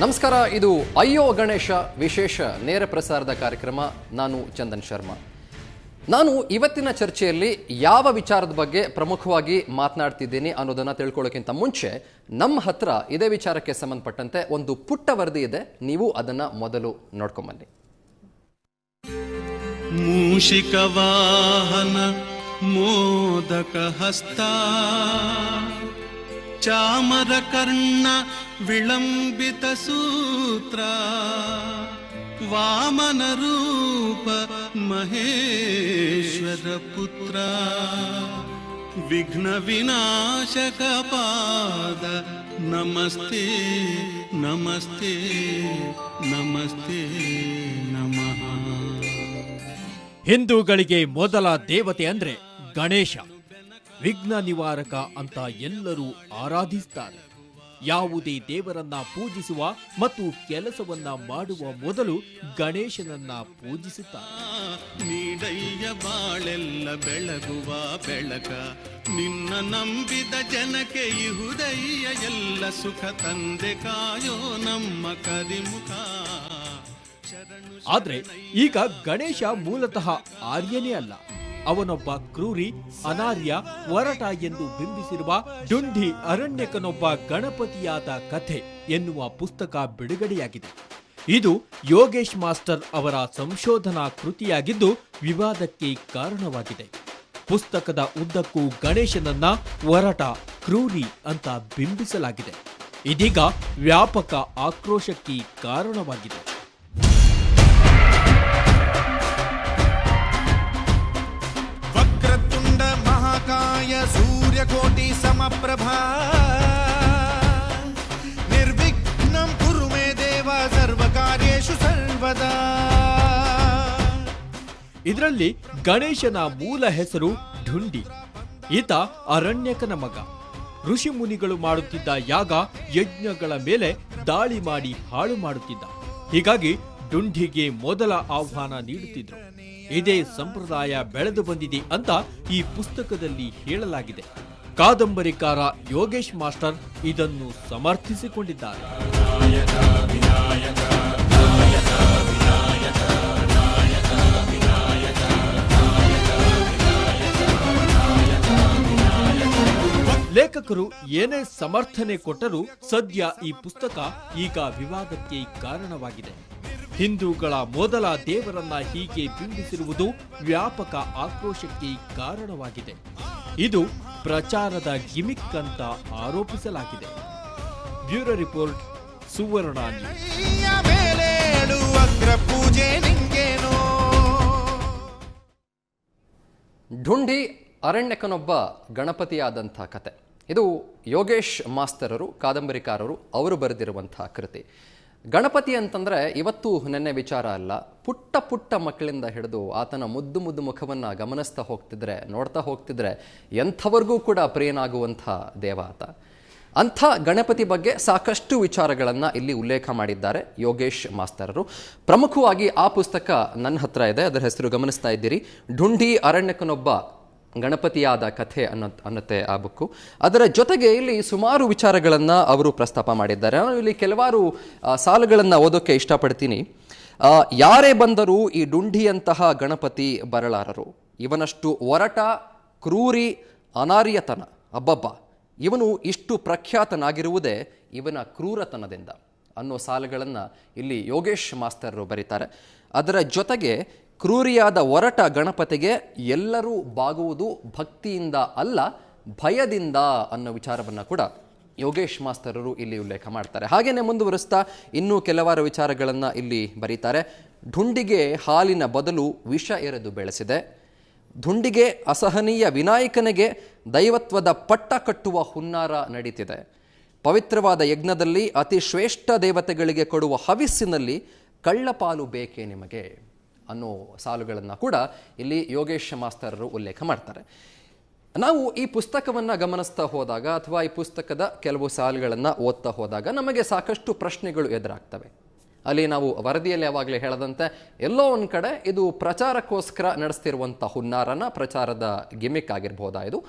ನಮಸ್ಕಾರ. ಇದು ಅಯ್ಯೋ ಗಣೇಶ ವಿಶೇಷ ನೇರ ಪ್ರಸಾರದ ಕಾರ್ಯಕ್ರಮ. ನಾನು ಚಂದನ್ ಶರ್ಮಾ. ನಾನು ಇವತ್ತಿನ ಚರ್ಚೆಯಲ್ಲಿ ಯಾವ ವಿಚಾರದ ಬಗ್ಗೆ ಪ್ರಮುಖವಾಗಿ ಮಾತನಾಡ್ತಿದ್ದೀನಿ ಅನ್ನೋದನ್ನು ತಿಳ್ಕೊಳ್ಳೋಕ್ಕಿಂತ ಮುಂಚೆ ನಮ್ಮ ಹತ್ರ ಇದೇ ವಿಚಾರಕ್ಕೆ ಸಂಬಂಧಪಟ್ಟಂತೆ ಒಂದು ಪುಟ್ಟ ವರದಿ ಇದೆ. ನೀವು ಅದನ್ನು ಮೊದಲು ನೋಡ್ಕೊಂಬನ್ನಿ. ಮೂಷಿಕ ವಾಹನ ಮೋದಕ ಹಸ್ತ ಚಾಮರ ಕರ್ಣ ವಿಳಂಬಿತ ಸೂತ್ರ ವಾಮನ ರೂಪ ಮಹೇಶ್ವರ ಪುತ್ರ ವಿಘ್ನ ವಿನಾಶಕ ಪಾದ ನಮಸ್ತೆ ನಮಸ್ತೆ ನಮಸ್ತೆ ನಮಃ. ಹಿಂದೂಗಳಿಗೆ ಮೊದಲ ದೇವತೆ ಅಂದ್ರೆ ಗಣೇಶ, ವಿಘ್ನ ನಿವಾರಕ ಅಂತ ಎಲ್ಲರೂ ಆರಾಧಿಸ್ತಾರೆ. ಯಾವುದೇ ದೇವರನ್ನ ಪೂಜಿಸುವ ಮತ್ತು ಕೆಲಸವನ್ನ ಮಾಡುವ ಮೊದಲು ಗಣೇಶನನ್ನ ಪೂಜಿಸುತ್ತಾರೆ. ನೀಡಯ್ಯ ಬಾಳೆಲ್ಲ ಬೆಳಗುವ ಬೆಳಕ, ನಿನ್ನ ನಂಬಿದ ಜನಕ್ಕೆ ಇಹುದಯ್ಯ ಎಲ್ಲ ಸುಖ ತಂದೆ ಕಾಯೋ ನಮ್ಮ ಕರಿಮುಖ. ಆದ್ರೆ ಈಗ ಗಣೇಶ ಮೂಲತಃ ಆರ್ಯನೇ ಅಲ್ಲ. ಅವನೊಬ್ಬ ಕ್ರೂರಿ, ಅನಾರ್ಯ, ಒರಟ ಎಂದು ಬಿಂಬಿಸಿರುವ ಡುಂಡಿ ಅರಣ್ಯಕನೊಬ್ಬ ಗಣಪತಿಯಾದ ಕಥೆ ಎನ್ನುವ ಪುಸ್ತಕ ಬಿಡುಗಡೆಯಾಗಿದೆ. ಇದು ಯೋಗೇಶ್ ಮಾಸ್ಟರ್ ಅವರ ಸಂಶೋಧನಾ ಕೃತಿಯಾಗಿದ್ದು ವಿವಾದಕ್ಕೆ ಕಾರಣವಾಗಿದೆ. ಪುಸ್ತಕದ ಉದ್ದಕ್ಕೂ ಗಣೇಶನನ್ನ ಒರಟ, ಕ್ರೂರಿ ಅಂತ ಬಿಂಬಿಸಲಾಗಿದೆ. ಇದೀಗ ವ್ಯಾಪಕ ಆಕ್ರೋಶಕ್ಕೆ ಕಾರಣವಾಗಿದೆ. ಸೂರ್ಯಕೋಟಿ ಸಮಪ್ರಭಾ ನಿರ್ವಿಘ್ನಂ ಕುರು ಮೇ ದೇವ ಸರ್ವಕಾರ್ಯೇಷು ಸರ್ವದಾ. ಇದರಲ್ಲಿ ಗಣೇಶನ ಮೂಲ ಹೆಸರು ಢುಂಡಿ. ಈತ ಅರಣ್ಯಕನ ಮಗ. ಋಷಿ ಮುನಿಗಳು ಮಾಡುತ್ತಿದ್ದ ಯಾಗ ಯಜ್ಞಗಳ ಮೇಲೆ ದಾಳಿ ಮಾಡಿ ಹಾಳು ಮಾಡುತ್ತಿದ್ದ. ಹೀಗಾಗಿ ಡುಂಡಿಗೆ ಮೊದಲ ಆಹ್ವಾನ ನೀಡುತ್ತಿದ್ರು. ಇದೇ ಸಂಪ್ರದಾಯ ಬೆಳೆದು ಬಂದಿದೆ ಅಂತ ಈ ಪುಸ್ತಕದಲ್ಲಿ ಹೇಳಲಾಗಿದೆ. ಕಾದಂಬರಿಕಾರ ಯೋಗೇಶ್ ಮಾಸ್ಟರ್ ಇದನ್ನು ಸಮರ್ಥಿಸಿಕೊಂಡಿದ್ದಾರೆ. ಲೇಖಕರು ಏನೇ ಸಮರ್ಥನೆ ಕೊಟ್ಟರೂ ಸದ್ಯ ಈ ಪುಸ್ತಕ ಈಗ ವಿವಾದಕ್ಕೆ ಕಾರಣವಾಗಿದೆ. ಹಿಂದೂಗಳ ಮೊದಲ ದೇವರನ್ನ ಹೀಗೆ ಬಿಂಬಿಸಿರುವುದು ವ್ಯಾಪಕ ಆಕ್ರೋಶಕ್ಕೆ ಕಾರಣವಾಗಿದೆ. ಇದು ಪ್ರಚಾರದ ಗಿಮಿಕ್ ಅಂತ ಆರೋಪಿಸಲಾಗಿದೆ. ಬ್ಯೂರೋ ರಿಪೋರ್ಟ್, ಸುವರ್ಣ ನ್ಯೂಸ್. ಢುಂಡಿ ಅರಣ್ಯಕನೊಬ್ಬ ಗಣಪತಿಯಾದಂಥ ಕತೆ. ಇದು ಯೋಗೇಶ್ ಮಾಸ್ತರರು, ಕಾದಂಬರಿಕಾರರು, ಅವರು ಬರೆದಿರುವಂಥ ಕೃತಿ. ಗಣಪತಿ ಅಂತಂದರೆ ಇವತ್ತು ನೆನ್ನೆ ವಿಚಾರ ಅಲ್ಲ. ಪುಟ್ಟ ಪುಟ್ಟ ಮಕ್ಕಳಿಂದ ಹಿಡಿದು ಆತನ ಮುದ್ದು ಮುದ್ದು ಮುಖವನ್ನು ಗಮನಿಸ್ತಾ ಹೋಗ್ತಿದ್ರೆ, ನೋಡ್ತಾ ಹೋಗ್ತಿದ್ರೆ ಎಂಥವರೆಗೂ ಕೂಡ ಪ್ರಿಯನಾಗುವಂಥ ದೇವ ಆತ. ಅಂಥ ಗಣಪತಿ ಬಗ್ಗೆ ಸಾಕಷ್ಟು ವಿಚಾರಗಳನ್ನು ಇಲ್ಲಿ ಉಲ್ಲೇಖ ಮಾಡಿದ್ದಾರೆ ಯೋಗೇಶ್ ಮಾಸ್ತರರು. ಪ್ರಮುಖವಾಗಿ ಆ ಪುಸ್ತಕ ನನ್ನ ಹತ್ರ ಇದೆ. ಅದರ ಹೆಸರು ಗಮನಿಸ್ತಾ ಇದ್ದೀರಿ, ಢುಂಡಿ ಅರಣ್ಯಕನೊಬ್ಬ ಗಣಪತಿಯಾದ ಕಥೆ ಅನ್ನತ್ತೆ ಆ ಬುಕ್ಕು. ಅದರ ಜೊತೆಗೆ ಇಲ್ಲಿ ಸುಮಾರು ವಿಚಾರಗಳನ್ನು ಅವರು ಪ್ರಸ್ತಾಪ ಮಾಡಿದ್ದಾರೆ. ನಾನು ಇಲ್ಲಿ ಕೆಲವಾರು ಸಾಲುಗಳನ್ನು ಓದೋಕ್ಕೆ ಇಷ್ಟಪಡ್ತೀನಿ. ಯಾರೇ ಬಂದರೂ ಈ ಡುಂಡಿಯಂತಹ ಗಣಪತಿ ಬರಲಾರರು. ಇವನಷ್ಟು ಒರಟ, ಕ್ರೂರಿ, ಅನಾರ್ಯತನ, ಅಬ್ಬಬ್ಬ, ಇವನು ಇಷ್ಟು ಪ್ರಖ್ಯಾತನಾಗಿರುವುದೇ ಇವನ ಕ್ರೂರತನದಿಂದ ಅನ್ನೋ ಸಾಲುಗಳನ್ನು ಇಲ್ಲಿ ಯೋಗೇಶ್ ಮಾಸ್ತರರು ಬರೀತಾರೆ. ಅದರ ಜೊತೆಗೆ ಕ್ರೂರಿಯಾದ ಒರಟ ಗಣಪತಿಗೆ ಎಲ್ಲರೂ ಬಾಗುವುದು ಭಕ್ತಿಯಿಂದ ಅಲ್ಲ, ಭಯದಿಂದ ಅನ್ನೋ ವಿಚಾರವನ್ನು ಕೂಡ ಯೋಗೇಶ್ ಮಾಸ್ತರರು ಇಲ್ಲಿ ಉಲ್ಲೇಖ ಮಾಡ್ತಾರೆ. ಹಾಗೆಯೇ ಮುಂದುವರಿಸ್ತಾ ಇನ್ನೂ ಕೆಲವಾರು ವಿಚಾರಗಳನ್ನು ಇಲ್ಲಿ ಬರೀತಾರೆ. ಢುಂಡಿಗೆ ಹಾಲಿನ ಬದಲು ವಿಷ ಎರೆದು ಬೆಳೆಸಿದೆ. ಢುಂಡಿಗೆ ಅಸಹನೀಯ ವಿನಾಯಕನಿಗೆ ದೈವತ್ವದ ಪಟ್ಟ ಕಟ್ಟುವ ಹುನ್ನಾರ ನಡೀತಿದೆ. ಪವಿತ್ರವಾದ ಯಜ್ಞದಲ್ಲಿ ಅತಿ ಶ್ರೇಷ್ಠ ದೇವತೆಗಳಿಗೆ ಕೊಡುವ ಹವಿಸ್ಸಿನಲ್ಲಿ ಕಳ್ಳಪಾಲು ಬೇಕೇ ನಿಮಗೆ ಅನ್ನೋ ಸಾಲುಗಳನ್ನು ಕೂಡ ಇಲ್ಲಿ ಯೋಗೇಶ್ ಮಾಸ್ತರರು ಉಲ್ಲೇಖ ಮಾಡ್ತಾರೆ. ನಾವು ಈ ಪುಸ್ತಕವನ್ನು ಗಮನಿಸ್ತಾ ಹೋದಾಗ ಅಥವಾ ಈ ಪುಸ್ತಕದ ಕೆಲವು ಸಾಲುಗಳನ್ನು ಓದ್ತಾ ಹೋದಾಗ ನಮಗೆ ಸಾಕಷ್ಟು ಪ್ರಶ್ನೆಗಳು ಎದುರಾಗ್ತವೆ. ಅಲ್ಲಿ ನಾವು ವರದಿಯಲ್ಲಿ ಯಾವಾಗಲೇ ಹೇಳದಂತೆ ಎಲ್ಲೋ ಒಂದು ಕಡೆ ಇದು ಪ್ರಚಾರಕ್ಕೋಸ್ಕರ ನಡೆಸ್ತಿರುವಂಥ ಹುನ್ನಾರನ, ಪ್ರಚಾರದ ಗಿಮಿಕ್ ಆಗಿರ್ಬೋದಾ ಇದು,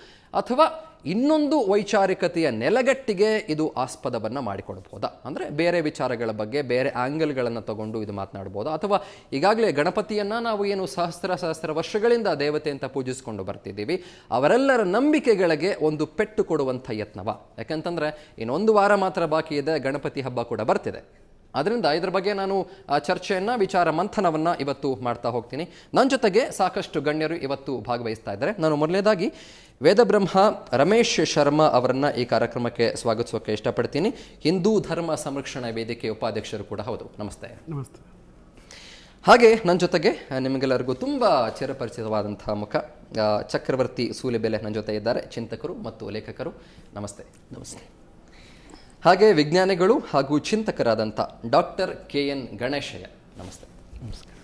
ಅಥವಾ ಇನ್ನೊಂದು ವೈಚಾರಿಕತೆಯ ನೆಲೆಗಟ್ಟಿಗೆ ಇದು ಆಸ್ಪದವನ್ನು ಮಾಡಿಕೊಡ್ಬೋದಾ? ಅಂದರೆ ಬೇರೆ ವಿಚಾರಗಳ ಬಗ್ಗೆ ಬೇರೆ ಆ್ಯಂಗಲ್ಗಳನ್ನು ತಗೊಂಡು ಇದು ಮಾತನಾಡ್ಬೋದಾ? ಅಥವಾ ಈಗಾಗಲೇ ಗಣಪತಿಯನ್ನು ನಾವು ಏನು ಸಹಸ್ರ ವರ್ಷಗಳಿಂದ ದೇವತೆ ಅಂತ ಪೂಜಿಸ್ಕೊಂಡು ಬರ್ತಿದ್ದೀವಿ, ಅವರೆಲ್ಲರ ನಂಬಿಕೆಗಳಿಗೆ ಒಂದು ಪೆಟ್ಟು ಕೊಡುವಂಥ ಯತ್ನವ? ಯಾಕಂತಂದರೆ ಇನ್ನೊಂದು ವಾರ ಮಾತ್ರ ಬಾಕಿ ಇದೆ, ಗಣಪತಿ ಹಬ್ಬ ಕೂಡ ಬರ್ತಿದೆ. ಅದರಿಂದ ಇದ್ರ ಬಗ್ಗೆ ನಾನು ಚರ್ಚೆಯನ್ನು, ವಿಚಾರ ಮಂಥನವನ್ನು ಇವತ್ತು ಮಾಡ್ತಾ ಹೋಗ್ತೀನಿ. ನನ್ನ ಜೊತೆಗೆ ಸಾಕಷ್ಟು ಗಣ್ಯರು ಇವತ್ತು ಭಾಗವಹಿಸ್ತಾ ಇದ್ದಾರೆ. ನಾನು ಮೊದಲನೇದಾಗಿ ವೇದಬ್ರಹ್ಮ ರಮೇಶ್ ಶರ್ಮಾ ಅವರನ್ನು ಈ ಕಾರ್ಯಕ್ರಮಕ್ಕೆ ಸ್ವಾಗತಿಸೋಕೆ ಇಷ್ಟಪಡ್ತೀನಿ. ಹಿಂದೂ ಧರ್ಮ ಸಂರಕ್ಷಣಾ ವೇದಿಕೆ ಉಪಾಧ್ಯಕ್ಷರು ಕೂಡ ಹೌದು. ನಮಸ್ತೆ. ನಮಸ್ತೆ. ಹಾಗೆ ನನ್ನ ಜೊತೆಗೆ ನಿಮಗೆಲ್ಲರಿಗೂ ತುಂಬ ಚಿರಪರಿಚಿತವಾದಂತಹ ಮುಖ ಚಕ್ರವರ್ತಿ ಸೂಲಿಬೆಲೆ ನನ್ನ ಜೊತೆ ಇದ್ದಾರೆ, ಚಿಂತಕರು ಮತ್ತು ಲೇಖಕರು. ನಮಸ್ತೆ. ನಮಸ್ತೆ. ಹಾಗೆ ವಿಜ್ಞಾನಿಗಳು ಹಾಗೂ ಚಿಂತಕರಾದಂಥ ಡಾಕ್ಟರ್ KN ಗಣೇಶಯ್ಯ. ನಮಸ್ತೆ. ನಮಸ್ಕಾರ.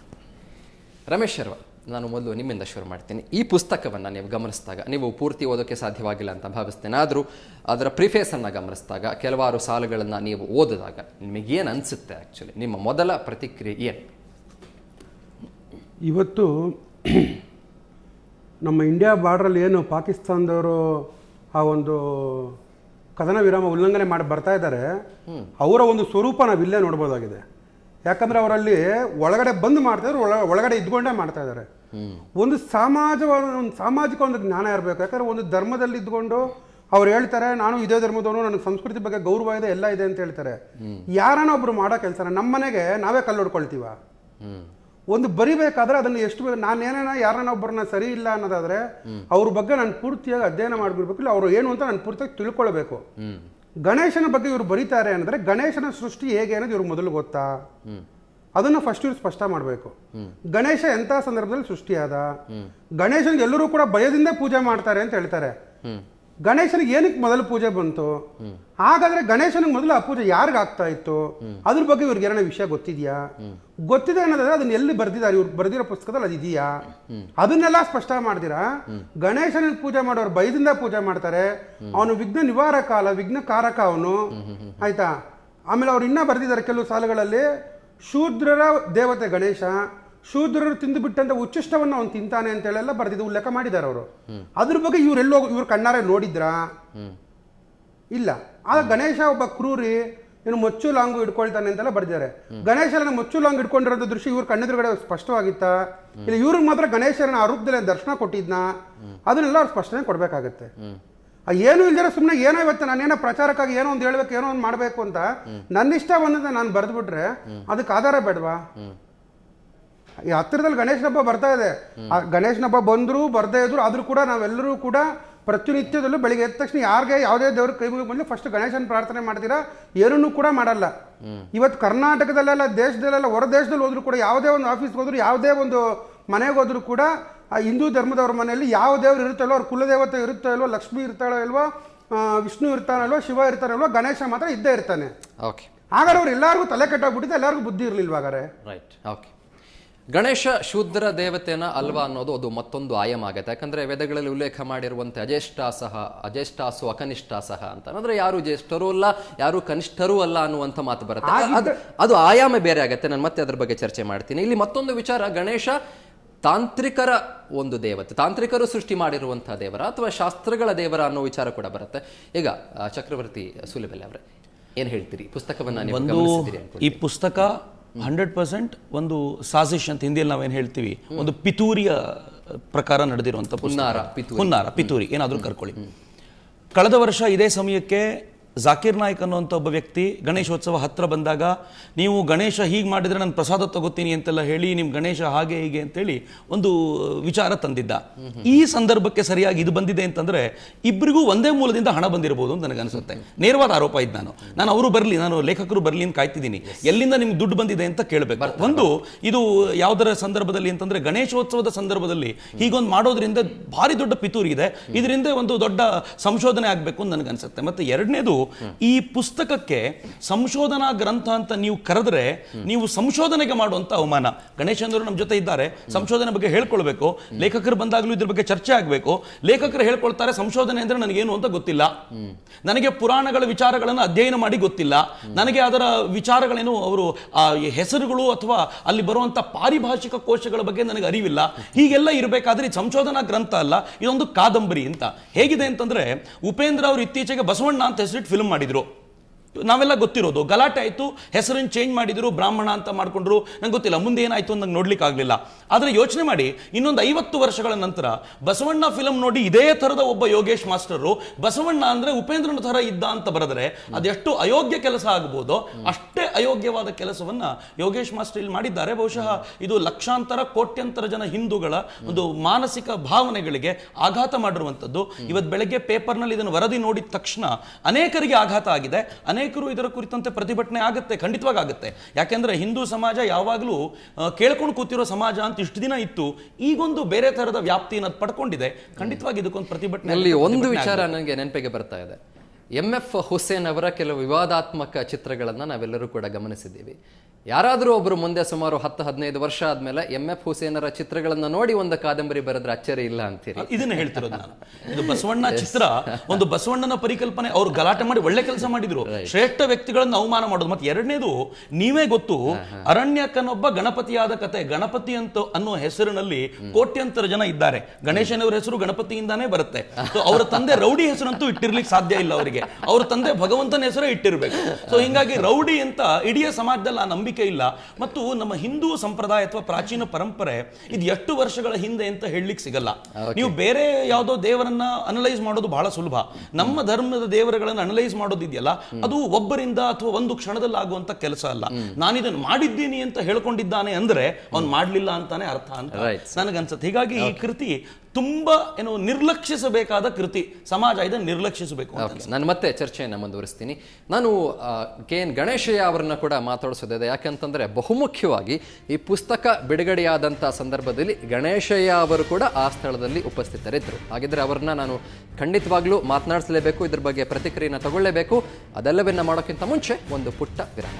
ರಮೇಶ್ ಶರ್ವ, ನಾನು ಮೊದಲು ನಿಮ್ಮಿಂದ ಶುರು ಮಾಡ್ತೀನಿ. ಈ ಪುಸ್ತಕವನ್ನು ನೀವು ಗಮನಿಸಿದಾಗ, ನೀವು ಪೂರ್ತಿ ಓದೋಕ್ಕೆ ಸಾಧ್ಯವಾಗಿಲ್ಲ ಅಂತ ಭಾವಿಸ್ತೇನೆ, ಆದರೂ ಅದರ ಪ್ರಿಫೇಸನ್ನು ಗಮನಿಸಿದಾಗ, ಕೆಲವಾರು ಸಾಲುಗಳನ್ನು ನೀವು ಓದಿದಾಗ ನಿಮಗೇನು ಅನಿಸುತ್ತೆ? ಆ್ಯಕ್ಚುಲಿ ನಿಮ್ಮ ಮೊದಲ ಪ್ರತಿಕ್ರಿಯೆ ಏನು? ಇವತ್ತು ನಮ್ಮ ಇಂಡಿಯಾ ಬಾರ್ಡ್ರಲ್ಲಿ ಏನು ಪಾಕಿಸ್ತಾನದವರು ಆ ಒಂದು ಕದನ ವಿರಾಮ ಉಲ್ಲಂಘನೆ ಮಾಡಿ ಬರ್ತಾ ಇದ್ದಾರೆ, ಅವರ ಒಂದು ಸ್ವರೂಪ ನಾವಿಲ್ಲೇ ನೋಡ್ಬೋದಾಗಿದೆ. ಯಾಕಂದ್ರೆ ಅವರಲ್ಲಿ ಒಳಗಡೆ ಬಂದು ಮಾಡ್ತಾ ಇದ್ರು, ಒಳಗಡೆ ಇದ್ಕೊಂಡೇ ಮಾಡ್ತಾ ಇದ್ದಾರೆ. ಒಂದು ಸಾಮಾಜಿಕ ಒಂದು ಜ್ಞಾನ ಇರಬೇಕು. ಯಾಕಂದ್ರೆ ಒಂದು ಧರ್ಮದಲ್ಲಿ ಇದ್ಕೊಂಡು ಅವ್ರು ಹೇಳ್ತಾರೆ, ನಾನು ಇದೇ ಧರ್ಮದವನು, ನನಗೆ ಸಂಸ್ಕೃತಿ ಬಗ್ಗೆ ಗೌರವ ಇದೆ, ಎಲ್ಲ ಇದೆ ಅಂತ ಹೇಳ್ತಾರೆ. ಯಾರನ್ನ ಒಬ್ರು ಮಾಡೋ ಕೆಲಸನ ನಮ್ಮ ಮನೆಗೆ ನಾವೇ ಕಲ್ಲು ಹೊಡ್ಕೊಳ್ತೀವ. ಒಂದು ಬರಿಬೇಕಾದ್ರೆ ಅದನ್ನು ಎಷ್ಟು ನಾನೇನ ಯಾರನ್ನ ಒಬ್ಬರನ್ನ ಸರಿ ಇಲ್ಲ ಅನ್ನೋದಾದ್ರೆ ಅವ್ರ ಬಗ್ಗೆ ನಾನು ಪೂರ್ತಿಯಾಗಿ ಅಧ್ಯಯನ ಮಾಡಿಬಿಡ್ಬೇಕು, ಇಲ್ಲ ಅವರು ಏನು ಅಂತ ನಾನು ಪೂರ್ತಿಯಾಗಿ ತಿಳ್ಕೊಳ್ಬೇಕು. ಗಣೇಶನ ಬಗ್ಗೆ ಇವರು ಬರೀತಾರೆ ಅಂದ್ರೆ ಗಣೇಶನ ಸೃಷ್ಟಿ ಹೇಗೆ ಅನ್ನೋದು ಇವ್ರು ಮೊದಲು ಗೊತ್ತಾ, ಅದನ್ನ ಫಸ್ಟ್ ಇವ್ರು ಸ್ಪಷ್ಟ ಮಾಡಬೇಕು. ಗಣೇಶ ಎಂಥ ಸಂದರ್ಭದಲ್ಲಿ ಸೃಷ್ಟಿಯಾದ, ಗಣೇಶನಿಗೆ ಎಲ್ಲರೂ ಕೂಡ ಭಯದಿಂದ ಪೂಜೆ ಮಾಡ್ತಾರೆ ಅಂತ ಹೇಳ್ತಾರೆ. ಗಣೇಶನಿಗೆ ಏನಕ್ಕೆ ಮೊದಲು ಪೂಜೆ ಬಂತು? ಹಾಗಾದ್ರೆ ಗಣೇಶನಿಗೆ ಮೊದಲು ಆ ಪೂಜೆ ಯಾರಿಗ ಆಗ್ತಾ ಇತ್ತು? ಅದ್ರ ಬಗ್ಗೆ ಇವ್ರಿಗೆ ಏನೋ ವಿಷಯ ಗೊತ್ತಿದ್ಯಾ? ಗೊತ್ತಿದೆ ಅನ್ನೋದಾದ್ರೆ ಅದನ್ನ ಎಲ್ಲಿ ಬರ್ದಿದ್ದಾರೆ? ಇವ್ರು ಬರ್ದಿರೋ ಪುಸ್ತಕದಲ್ಲಿ ಅದು ಇದೆಯಾ? ಅದನ್ನೆಲ್ಲ ಸ್ಪಷ್ಟ ಮಾಡ್ದಿರಾ ಗಣೇಶನಿಗೆ ಪೂಜೆ ಮಾಡೋರು ಭಯದಿಂದ ಪೂಜೆ ಮಾಡ್ತಾರೆ. ಅವನು ವಿಘ್ನ ನಿವಾರಕ ಅಲ್ಲ, ವಿಘ್ನಕಾರಕ ಅವನು, ಆಯ್ತಾ? ಆಮೇಲೆ ಅವ್ರು ಇನ್ನ ಬರ್ದಿದ್ದಾರೆ ಕೆಲವು ಸಾಲುಗಳಲ್ಲಿ, ಶೂದ್ರರ ದೇವತೆ ಗಣೇಶ, ಶೂದ್ರರು ತಿಂದು ಬಿಟ್ಟಂತ ಉಚ್ಚಿಷ್ಟವನ್ನು ಅವನು ತಿಂತಾನೆ ಅಂತ ಹೇಳೆಲ್ಲ ಬರ್ದಿದ್ದು ಉಲ್ಲೇಖ ಮಾಡಿದ್ದಾರೆ ಅವರು. ಅದ್ರ ಬಗ್ಗೆ ಇವ್ರು ಕಣ್ಣಾರೆ ನೋಡಿದ್ರಾ? ಇಲ್ಲ. ಆಗ ಗಣೇಶ ಒಬ್ಬ ಕ್ರೂರಿ, ಏನು ಮೊಚ್ಚು ಲಾಂಗು ಇಟ್ಕೊಳ್ತಾನೆ ಅಂತೆಲ್ಲ ಬರ್ದಿದ್ದಾರೆ. ಗಣೇಶನ ಮೊಚ್ಚು ಲಾಂಗ್ ಇಟ್ಕೊಂಡಿರೋಂಥ ದೃಶ್ಯ ಇವ್ರ ಕಣ್ಣೆದುರುಗಡೆ ಸ್ಪಷ್ಟವಾಗಿತ್ತ? ಇಲ್ಲ ಇವ್ರಿಗೆ ಮಾತ್ರ ಗಣೇಶನ ಆ ರೂಪದಲ್ಲಿ ದರ್ಶನ ಕೊಟ್ಟಿದ್ನ? ಅದನ್ನೆಲ್ಲ ಅವ್ರು ಸ್ಪಷ್ಟನೆ ಕೊಡ್ಬೇಕಾಗತ್ತೆ. ಏನು ಇಲ್ದಿರ ಸುಮ್ಮನೆ ಏನೋ ಇವತ್ತು ನಾನೇನೋ ಪ್ರಚಾರಕ್ಕಾಗಿ ಏನೋ ಒಂದು ಹೇಳ್ಬೇಕು, ಏನೋ ಒಂದು ಮಾಡಬೇಕು ಅಂತ ನನ್ನಿಷ್ಟ ಬಂದಂತೆ ನಾನು ಬರೆದ್ಬಿಟ್ರೆ ಅದಕ್ಕೆ ಆಧಾರ ಬೇಡವಾ? ಈ ಹತ್ತಿರದಲ್ಲಿ ಗಣೇಶನ ಹಬ್ಬ ಬರ್ತಾ ಇದೆ. ಆ ಗಣೇಶನ ಹಬ್ಬ ಬಂದ್ರು ಬರ್ದೇ ಇದ್ರು ಆದ್ರೂ ಕೂಡ ನಾವೆಲ್ಲರೂ ಕೂಡ ಪ್ರತಿನಿತ್ಯದಲ್ಲೂ ಬೆಳಿಗ್ಗೆ ಎದ್ದ ತಕ್ಷಣ ಯಾರಿಗೆ ಯಾವುದೇ ದೇವ್ರ ಕೈ ಮುಗಿ ಬಂದು ಫಸ್ಟ್ ಗಣೇಶನ ಪ್ರಾರ್ಥನೆ ಮಾಡ್ತೀರಾ? ಏನನ್ನೂ ಕೂಡ ಮಾಡಲ್ಲ. ಇವತ್ತು ಕರ್ನಾಟಕದಲ್ಲೆಲ್ಲ, ದೇಶದಲ್ಲೆಲ್ಲ, ಹೊರ ದೇಶದಲ್ಲಿ ಹೋದ್ರು ಕೂಡ, ಯಾವುದೇ ಒಂದು ಆಫೀಸ್ಗೆ ಹೋದ್ರು, ಯಾವುದೇ ಒಂದು ಮನೆಗೆ ಹೋದ್ರು ಕೂಡ ಆ ಹಿಂದೂ ಧರ್ಮದವ್ರ ಮನೆಯಲ್ಲಿ ಯಾವ ದೇವ್ರು ಇರುತ್ತಲ್ಲೋ, ಅವ್ರ ಕುಲದೇವತೆ ಇರುತ್ತೋ ಇಲ್ವೋ, ಲಕ್ಷ್ಮಿ ಇರ್ತಾಳೋ ಇಲ್ವೋ, ವಿಷ್ಣು ಇರ್ತಾನಲ್ವೋ, ಶಿವ ಇರ್ತಾನಲ್ವೋ, ಗಣೇಶ ಮಾತ್ರ ಇದ್ದೇ ಇರ್ತಾನೆ. ಹಾಗಾದ್ರೆ ಅವ್ರು ಎಲ್ಲರಿಗೂ ತಲೆ ಕೆಟ್ಟೋಗ್ಬಿಟ್ಟಿದೆ, ಎಲ್ಲರಿಗೂ ಬುದ್ಧಿ ಇರ್ಲಿಲ್ವಾಗಾರೆ. ರೈಟ್. ಓಕೆ. ಗಣೇಶ ಶೂದ್ರ ದೇವತೆನ ಅಲ್ವಾ ಅನ್ನೋದು ಅದು ಮತ್ತೊಂದು ಆಯಾಮ ಆಗುತ್ತೆ. ಯಾಕಂದ್ರೆ ವೇದಗಳಲ್ಲಿ ಉಲ್ಲೇಖ ಮಾಡಿರುವಂತೆ ಅಜೇಷ್ಟಾಸು ಅಕನಿಷ್ಠಾಸಹ ಅಂತ, ಅಂದ್ರೆ ಯಾರು ಜ್ಯೇಷ್ಠರೂ ಅಲ್ಲ, ಯಾರು ಕನಿಷ್ಠರೂ ಅಲ್ಲ ಅನ್ನುವಂಥ ಮಾತು ಬರುತ್ತೆ. ಅದು ಆಯಾಮ ಬೇರೆ ಆಗುತ್ತೆ. ನಾನು ಮತ್ತೆ ಅದ್ರ ಬಗ್ಗೆ ಚರ್ಚೆ ಮಾಡ್ತೀನಿ. ಇಲ್ಲಿ ಮತ್ತೊಂದು ವಿಚಾರ, ಗಣೇಶ ತಾಂತ್ರಿಕರ ಒಂದು ದೇವತೆ, ತಾಂತ್ರಿಕರು ಸೃಷ್ಟಿ ಮಾಡಿರುವಂತಹ ದೇವರ ಅಥವಾ ಶಾಸ್ತ್ರಗಳ ದೇವರ ಅನ್ನೋ ವಿಚಾರ ಕೂಡ ಬರುತ್ತೆ. ಈಗ ಚಕ್ರವರ್ತಿ ಸೂಲಿಬೆಲೆ ಅವರೇ, ಏನ್ ಹೇಳ್ತೀರಿ? ಪುಸ್ತಕವನ್ನ ನೀವು ಗಮನಿಸಿದಿರಿ? ಈ ಪುಸ್ತಕ 100% ಒಂದು ಸಾಜಿಶ್ ಅಂತ ಹಿಂದಿಯಲ್ಲಿ ನಾವೇನು ಹೇಳ್ತೀವಿ, ಒಂದು ಪಿತೂರಿಯ ಪ್ರಕಾರ ನಡೆದಿರುವಂಥ ಹುನ್ನಾರ, ಪಿತೂರಿ ಏನಾದರೂ ಕರ್ಕೊಳ್ಳಿ. ಕಳೆದ ವರ್ಷ ಇದೇ ಸಮಯಕ್ಕೆ ಜಾಕೀರ್ ನಾಯ್ಕ್ ಅನ್ನುವಂಥ ಒಬ್ಬ ವ್ಯಕ್ತಿ ಗಣೇಶೋತ್ಸವ ಹತ್ರ ಬಂದಾಗ, ನೀವು ಗಣೇಶ ಹೀಗೆ ಮಾಡಿದ್ರೆ ನಾನು ಪ್ರಸಾದ ತಗೋತೀನಿ ಅಂತೆಲ್ಲ ಹೇಳಿ, ನಿಮ್ಮ ಗಣೇಶ ಹಾಗೆ ಹೀಗೆ ಅಂತೇಳಿ ಒಂದು ವಿಚಾರ ತಂದಿದ್ದ. ಈ ಸಂದರ್ಭಕ್ಕೆ ಸರಿಯಾಗಿ ಇದು ಬಂದಿದೆ ಅಂತಂದ್ರೆ ಇಬ್ಬರಿಗೂ ಒಂದೇ ಮೂಲದಿಂದ ಹಣ ಬಂದಿರಬಹುದು ಅಂತ ನನಗನ್ಸುತ್ತೆ. ನೇರವಾದ ಆರೋಪ ಇದ್ದು ನಾನು ಅವರು ಬರಲಿ, ನಾನು ಲೇಖಕರು ಬರಲಿ ಅಂತ ಕಾಯ್ತಿದ್ದೀನಿ, ಎಲ್ಲಿಂದ ನಿಮ್ಗೆ ದುಡ್ಡು ಬಂದಿದೆ ಅಂತ ಕೇಳಬೇಕು. ಒಂದು ಇದು ಯಾವುದರ ಸಂದರ್ಭದಲ್ಲಿ ಅಂತಂದ್ರೆ ಗಣೇಶೋತ್ಸವದ ಸಂದರ್ಭದಲ್ಲಿ ಹೀಗೊಂದು ಮಾಡೋದ್ರಿಂದ ಭಾರಿ ದೊಡ್ಡ ಪಿತೂರಿ ಇದೆ, ಇದರಿಂದ ಒಂದು ದೊಡ್ಡ ಸಂಶೋಧನೆ ಆಗಬೇಕು ಅಂತ ನನಗನ್ಸುತ್ತೆ. ಮತ್ತೆ ಎರಡನೇದು, ಈ ಪುಸ್ತಕಕ್ಕೆ ಸಂಶೋಧನಾ ಗ್ರಂಥ ಅಂತ ನೀವು ಕರೆದ್ರೆ ನೀವು ಸಂಶೋಧನೆಗೆ ಮಾಡುವಂತ ಅವಮಾನ. ಗಣೇಶ್ ಅವರು ನಮ್ಮ ಜೊತೆ ಇದ್ದಾರೆ, ಸಂಶೋಧನೆ ಬಗ್ಗೆ ಹೇಳ್ಕೊಳ್ಬೇಕು, ಲೇಖಕರು ಬಂದಾಗಲೂ ಇದ್ರ ಬಗ್ಗೆ ಚರ್ಚೆ ಆಗಬೇಕು. ಲೇಖಕರು ಹೇಳ್ಕೊಳ್ತಾರೆ ಸಂಶೋಧನೆ ಅಂದ್ರೆ ನನಗೇನು ಅಂತ ಗೊತ್ತಿಲ್ಲ, ನನಗೆ ಪುರಾಣಗಳ ವಿಚಾರಗಳನ್ನು ಅಧ್ಯಯನ ಮಾಡಿ ಗೊತ್ತಿಲ್ಲ, ನನಗೆ ಅದರ ವಿಚಾರಗಳೇನು ಅವರು ಹೆಸರುಗಳು ಅಥವಾ ಅಲ್ಲಿ ಬರುವಂತ ಪಾರಿಭಾಷಿಕ ಕೋಶಗಳ ಬಗ್ಗೆ ನನಗೆ ಅರಿವಿಲ್ಲ. ಹೀಗೆಲ್ಲ ಇರಬೇಕಾದ್ರೆ ಇದು ಸಂಶೋಧನಾ ಗ್ರಂಥ ಅಲ್ಲ, ಇದೊಂದು ಕಾದಂಬರಿ ಅಂತ. ಹೇಗಿದೆ ಅಂತಂದ್ರೆ ಉಪೇಂದ್ರ ಅವರು ಇತ್ತೀಚೆಗೆ ಬಸವಣ್ಣ ಅಂತ ಹೆಸರಿಟ್ಟು ಫಿಲ್ಮ್ ಮಾಡಿದ್ರು. ನಾವೆಲ್ಲ ಗೊತ್ತಿರೋದು, ಗಲಾಟೆ ಆಯ್ತು, ಹೆಸರನ್ನು ಚೇಂಜ್ ಮಾಡಿದ್ರು, ಬ್ರಾಹ್ಮಣ ಅಂತ ಮಾಡ್ಕೊಂಡ್ರು. ನಂಗೆ ಗೊತ್ತಿಲ್ಲ ಮುಂದೆ ಏನಾಯ್ತು ಅಂತ ನಂಗೆ ನೋಡ್ಲಿಕ್ಕೆ ಆಗ್ಲಿಲ್ಲ. ಆದ್ರೆ ಯೋಚನೆ ಮಾಡಿ, ಇನ್ನೊಂದು 50 ವರ್ಷಗಳ ನಂತರ ಬಸವಣ್ಣ ಫಿಲಂ ನೋಡಿ ಇದೇ ತರದ ಒಬ್ಬ ಯೋಗೇಶ್ ಮಾಸ್ಟರು ಬಸವಣ್ಣ ಅಂದ್ರೆ ಉಪೇಂದ್ರನ ತರ ಇದ್ದ ಅಂತ ಬರೆದ್ರೆ ಅದೆಷ್ಟು ಅಯೋಗ್ಯ ಕೆಲಸ ಆಗಬಹುದೋ ಅಷ್ಟೇ ಅಯೋಗ್ಯವಾದ ಕೆಲಸವನ್ನ ಯೋಗೇಶ್ ಮಾಸ್ಟರ್ ಇಲ್ಲಿ ಮಾಡಿದ್ದಾರೆ. ಬಹುಶಃ ಇದು ಲಕ್ಷಾಂತರ ಕೋಟ್ಯಂತರ ಜನ ಹಿಂದೂಗಳ ಒಂದು ಮಾನಸಿಕ ಭಾವನೆಗಳಿಗೆ ಆಘಾತ ಮಾಡಿರುವಂತದ್ದು. ಇವತ್ತು ಬೆಳಗ್ಗೆ ಪೇಪರ್ನಲ್ಲಿ ಇದನ್ನು ವರದಿ ನೋಡಿದ ತಕ್ಷಣ ಅನೇಕರಿಗೆ ಆಘಾತ ಆಗಿದೆ. ಅನೇಕರು ಇದರ ಕುರಿತಂತೆ ಪ್ರತಿಭಟನೆ ಆಗುತ್ತೆ, ಖಂಡಿತವಾಗಿ ಆಗುತ್ತೆ. ಯಾಕೆಂದ್ರೆ ಹಿಂದೂ ಸಮಾಜ ಯಾವಾಗಲೂ ಕೇಳ್ಕೊಂಡು ಕೂತಿರೋ ಸಮಾಜ ಅಂತ ಇಷ್ಟು ದಿನ ಇತ್ತು, ಈಗೊಂದು ಬೇರೆ ತರದ ವ್ಯಾಪ್ತಿಯನ್ನು ಪಡ್ಕೊಂಡಿದೆ. ಖಂಡಿತವಾಗಿ ಇದಕ್ಕೊಂದು ಪ್ರತಿಭಟನೆ. ಅಲ್ಲಿ ಒಂದು ವಿಚಾರ ನನಗೆ ನೆನಪಿಗೆ ಬರ್ತಾ ಇದೆ. MF ಹುಸೇನ್ ಅವರ ಕೆಲವು ವಿವಾದಾತ್ಮಕ ಚಿತ್ರಗಳನ್ನ ನಾವೆಲ್ಲರೂ ಕೂಡ ಗಮನಿಸಿದ್ದೀವಿ. ಯಾರಾದರೂ ಒಬ್ರು ಮುಂದೆ ಸುಮಾರು 10-15 ವರ್ಷ ಆದ್ಮೇಲೆ MF ಹುಸೇನರ ಚಿತ್ರಗಳನ್ನ ನೋಡಿ ಒಂದು ಕಾದಂಬರಿ ಬರೆದ್ರೆ ಅಚ್ಚರಿ ಇಲ್ಲ ಅಂತೀರಿ. ಇದನ್ನ ಹೇಳ್ತಿರೋದು ನಾನು. ಇದು ಬಸವಣ್ಣ ಚಿತ್ರ, ಒಂದು ಬಸವಣ್ಣನ ಪರಿಕಲ್ಪನೆ. ಅವ್ರು ಗಲಾಟೆ ಮಾಡಿ ಒಳ್ಳೆ ಕೆಲಸ ಮಾಡಿದ್ರು, ಶ್ರೇಷ್ಠ ವ್ಯಕ್ತಿಗಳನ್ನ ಅವಮಾನ ಮಾಡೋದು. ಮತ್ತೆ ಎರಡನೇದು, ನೀವೇ ಗೊತ್ತು, ಅರಣ್ಯಕನೊಬ್ಬ ಗಣಪತಿಯಾದ ಕತೆ. ಗಣಪತಿ ಅಂತ ಅನ್ನೋ ಹೆಸರಿನಲ್ಲಿ ಕೋಟ್ಯಂತರ ಜನ ಇದ್ದಾರೆ. ಗಣೇಶನವರ ಹೆಸರು ಗಣಪತಿಯಿಂದಾನೇ ಬರುತ್ತೆ. ಅವರ ತಂದೆ ರೌಡಿ ಹೆಸರಂತೂ ಇಟ್ಟಿರ್ಲಿಕ್ಕೆ ಸಾಧ್ಯ ಇಲ್ಲ ಅವರಿಗೆ. ಅವ್ರ ತಂದೆ ಭಗವಂತನ ಹೆಸರೇ ಇಟ್ಟಿರ್ಬೇಕು. ಸೊ ಹಿಂಗಾಗಿ ರೌಡಿ ಅಂತ ಇಡೀ ಸಮಾಜದಲ್ಲಿ ಆ ನಂಬಿಕೆ ಇಲ್ಲ. ಮತ್ತು ನಮ್ಮ ಹಿಂದೂ ಸಂಪ್ರದಾಯ ಅಥವಾ ಪ್ರಾಚೀನ ಪರಂಪರೆ ಇದು ಎಷ್ಟು ವರ್ಷಗಳ ಹಿಂದೆ ಅಂತ ಹೇಳಲಿಕ್ಕೆ ಸಿಗಲ್ಲ. ನೀವು ಬೇರೆ ಯಾವುದೋ ದೇವರನ್ನ ಅನಲೈಸ್ ಮಾಡೋದು ಬಹಳ ಸುಲಭ. ನಮ್ಮ ಧರ್ಮದ ದೇವರುಗಳನ್ನು ಅನಲೈಸ್ ಮಾಡೋದಿದೆಯಲ್ಲ, ಅದು ಒಬ್ಬರಿಂದ ಅಥವಾ ಒಂದು ಕ್ಷಣದಲ್ಲಿ ಆಗುವಂತ ಕೆಲಸ ಅಲ್ಲ. ನಾನಿದನ್ನು ಮಾಡಿದ್ದೀನಿ ಅಂತ ಹೇಳ್ಕೊಂಡಿದ್ದಾನೆ ಅಂದ್ರೆ ಅವ್ನು ಮಾಡ್ಲಿಲ್ಲ ಅಂತಾನೆ ಅರ್ಥ ಅಂತ ನನಗನ್ಸುತ್ತೆ. ಹೀಗಾಗಿ ಈ ಕೃತಿ ತುಂಬಾ ನಿರ್ಲಕ್ಷಿಸಬೇಕಾದ ಕೃತಿ. ಸಮಾಜ ಇದನ್ನು ನಿರ್ಲಕ್ಷಿಸಬೇಕು. ನಾನು ಮತ್ತೆ ಚರ್ಚೆಯನ್ನು ಮುಂದುವರಿಸ್ತೀನಿ. ನಾನು KN ಗಣೇಶಯ್ಯ ಅವರನ್ನ ಕೂಡ ಮಾತಾಡಿಸೋದಿದೆ. ಯಾಕಂತಂದ್ರೆ ಬಹುಮುಖ್ಯವಾಗಿ ಈ ಪುಸ್ತಕ ಬಿಡುಗಡೆಯಾದಂಥ ಸಂದರ್ಭದಲ್ಲಿ ಗಣೇಶಯ್ಯ ಅವರು ಕೂಡ ಆ ಸ್ಥಳದಲ್ಲಿ ಉಪಸ್ಥಿತರಿದ್ದರು. ಹಾಗಿದ್ರೆ ಅವರನ್ನ ನಾನು ಖಂಡಿತವಾಗ್ಲೂ ಮಾತನಾಡಿಸಲೇಬೇಕು, ಇದ್ರ ಬಗ್ಗೆ ಪ್ರತಿಕ್ರಿಯೆಯನ್ನು ತಗೊಳ್ಳೇಬೇಕು. ಅದೆಲ್ಲವನ್ನ ಮಾಡೋಕ್ಕಿಂತ ಮುಂಚೆ ಒಂದು ಪುಟ್ಟ ವಿರಾಮ.